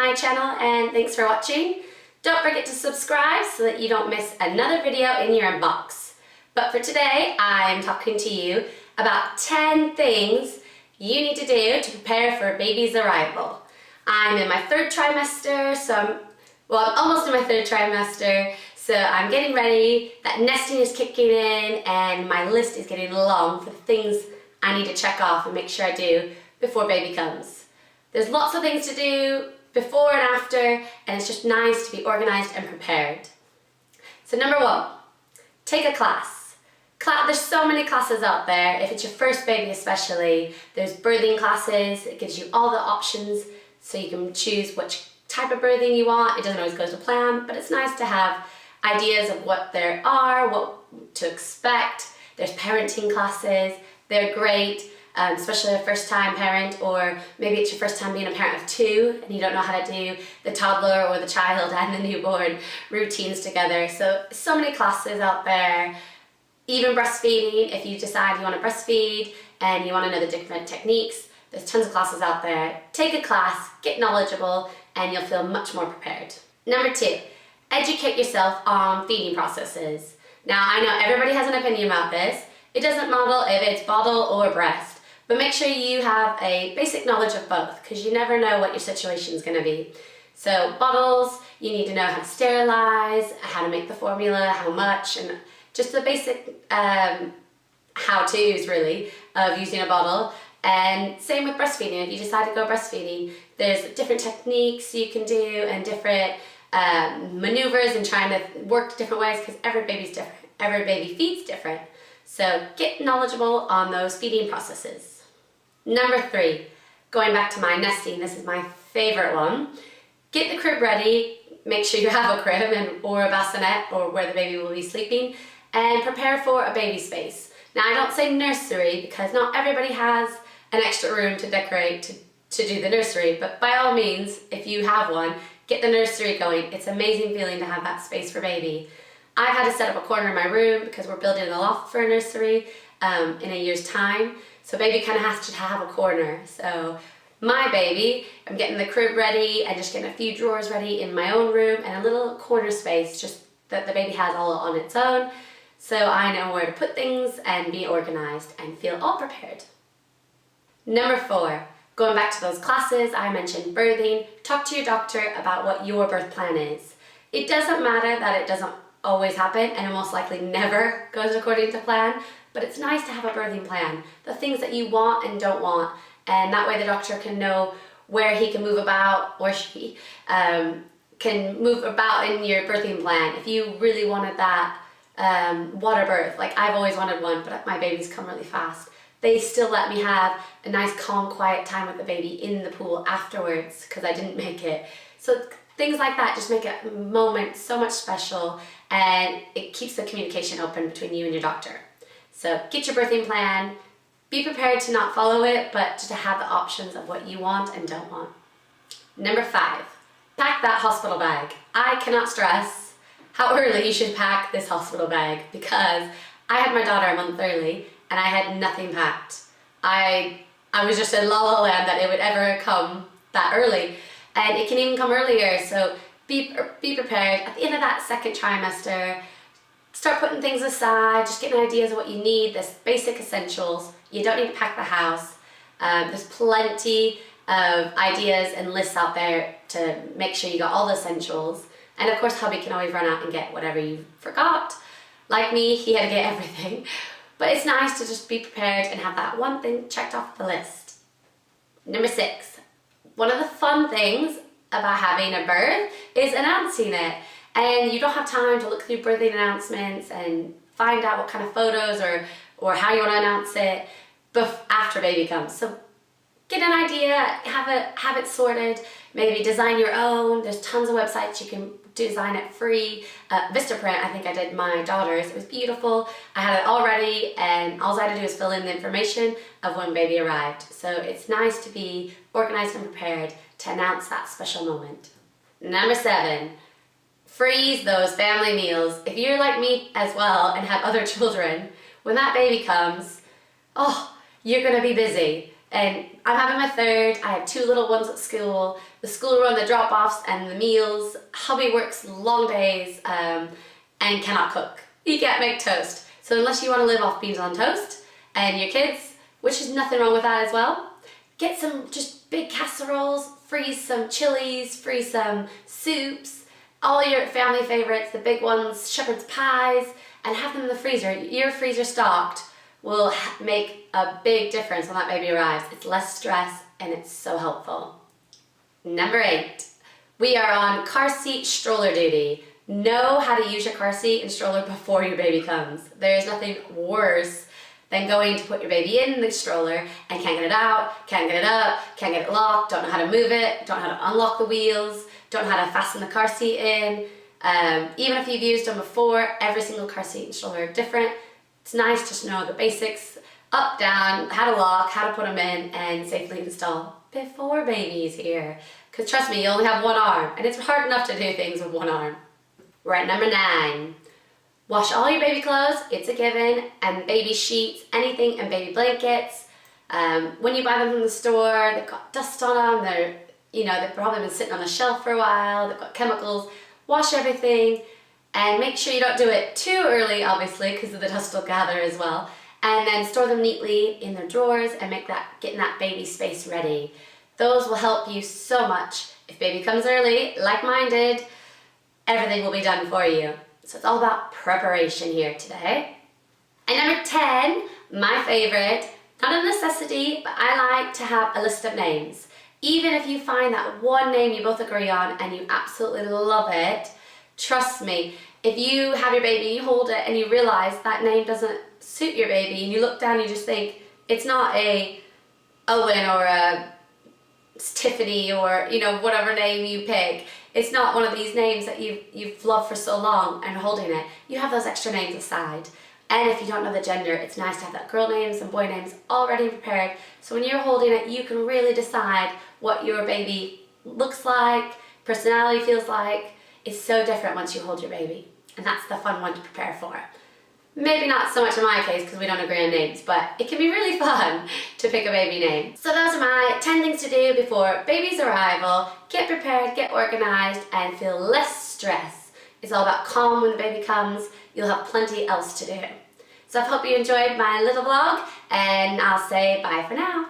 my channel and thanks for watching. Don't forget to subscribe so that you don't miss another video in your inbox. But for today, I'm talking to you about 10 things you need to do to prepare for a baby's arrival. I'm in my third trimester, I'm almost in my third trimester, so I'm getting ready, that nesting is kicking in, and my list is getting long for the things I need to check off and make sure I do before baby comes. There's lots of things to do before and after, and it's just nice to be organized and prepared. So number 1, take a class. There's so many classes out there. If it's your first baby especially, there's birthing classes. It gives you all the options so you can choose which type of birthing you want. It doesn't always go to plan, but it's nice to have ideas of what there are, what to expect. There's parenting classes. They're great, especially a first-time parent, or maybe it's your first time being a parent of 2 and you don't know how to do the toddler or the child and the newborn routines together. So many classes out there. Even breastfeeding, if you decide you want to breastfeed and you want to know the different techniques, there's tons of classes out there. Take a class, get knowledgeable, and you'll feel much more prepared. Number 2, educate yourself on feeding processes. Now, I know everybody has an opinion about this. It doesn't matter if it's bottle or breast, but make sure you have a basic knowledge of both, because you never know what your situation is going to be. So bottles, you need to know how to sterilize, how to make the formula, how much, and just the basic how-tos really of using a bottle. And same with breastfeeding. If you decide to go breastfeeding, there's different techniques you can do and different maneuvers and trying to work different ways, because every baby's different. Every baby feeds different. So get knowledgeable on those feeding processes. Number 3, going back to my nesting, this is my favorite one. Get the crib ready. Make sure you have a crib or a bassinet or where the baby will be sleeping, and prepare for a baby space. Now, I don't say nursery because not everybody has an extra room to decorate to do the nursery, but by all means, if you have one, get the nursery going. It's an amazing feeling to have that space for baby. I've had to set up a corner in my room because we're building a loft for a nursery in a year's time, so baby kind of has to have a corner. So my baby, I'm getting the crib ready and just getting a few drawers ready in my own room and a little corner space just that the baby has all on its own, so I know where to put things and be organized and feel all prepared. Number 4, going back to those classes, I mentioned birthing. Talk to your doctor about what your birth plan is. It doesn't matter that it doesn't always happen, and it most likely never goes according to plan, but it's nice to have a birthing plan, the things that you want and don't want, and that way the doctor can know where he can move about, or she can move about in your birthing plan. If you really wanted that water birth, like I've always wanted one, but my babies come really fast, they still let me have a nice calm quiet time with the baby in the pool afterwards because I didn't make it. So things like that just make a moment so much special, and it keeps the communication open between you and your doctor. So get your birthing plan, be prepared to not follow it, but to have the options of what you want and don't want. Number 5, pack that hospital bag. I cannot stress how early you should pack this hospital bag, because I had my daughter a month early and I had nothing packed. I was just in la la land that it would ever come that early, and it can even come earlier, so be prepared. At the end of that second trimester, start putting things aside, just getting ideas of what you need, this basic essentials. You don't need to pack the house. There's plenty of ideas and lists out there to make sure you got all the essentials. And of course, hubby can always run out and get whatever you forgot. Like me, he had to get everything. But it's nice to just be prepared and have that one thing checked off the list. Number 6, one of the fun things about having a birth is announcing it. And you don't have time to look through birthing announcements and find out what kind of photos or how you want to announce it after baby comes. So get an idea, have it sorted, maybe design your own. There's tons of websites you can design it free. Vistaprint, I think I did my daughter's. It was beautiful. I had it all ready, and all I had to do was fill in the information of when baby arrived. So it's nice to be organized and prepared to announce that special moment. Number 7, freeze those family meals. If you're like me as well and have other children, when that baby comes, you're gonna be busy. And I'm having my third, I have 2 little ones at school, the school run, the drop-offs and the meals. Hubby works long days and cannot cook. He can't make toast. So unless you want to live off beans on toast and your kids, which is nothing wrong with that as well, get some just big casseroles, freeze some chilies, freeze some soups, all your family favorites, the big ones, shepherd's pies, and have them in the freezer. Your freezer stocked will make a big difference when that baby arrives. It's less stress and it's so helpful. Number 8, we are on car seat stroller duty. Know how to use your car seat and stroller before your baby comes. There's nothing worse than going to put your baby in the stroller and can't get it out, can't get it up, can't get it locked, don't know how to move it, don't know how to unlock the wheels, don't know how to fasten the car seat in. Even if you've used them before, every single car seat and stroller are different. It's nice just to know the basics, up, down, how to lock, how to put them in, and safely install before baby's here. Because trust me, you only have one arm, and it's hard enough to do things with one arm. We're at number 9. Wash all your baby clothes, it's a given, and baby sheets, anything, and baby blankets. When you buy them from the store, they've got dust on them, they've probably been sitting on the shelf for a while, they've got chemicals. Wash everything, and make sure you don't do it too early, obviously, because the dust will gather as well. And then store them neatly in their drawers and getting that baby space ready. Those will help you so much. If baby comes early, like mine did, everything will be done for you. So it's all about preparation here today. And number 10, my favorite, not a necessity, but I like to have a list of names. Even if you find that one name you both agree on and you absolutely love it, trust me, if you have your baby, you hold it and you realize that name doesn't suit your baby and you look down and you just think, it's not a Owen or a Tiffany or whatever name you pick. It's not one of these names that you've loved for so long and holding it. You have those extra names aside. And if you don't know the gender, it's nice to have that girl names and boy names already prepared. So when you're holding it, you can really decide what your baby looks like, personality feels like. It's so different once you hold your baby. And that's the fun one to prepare for. Maybe not so much in my case because we don't agree on names, but it can be really fun to pick a baby name. So those are my 10 things to do before baby's arrival. Get prepared, get organized, and feel less stress. It's all about calm when the baby comes. You'll have plenty else to do. So I hope you enjoyed my little vlog, and I'll say bye for now.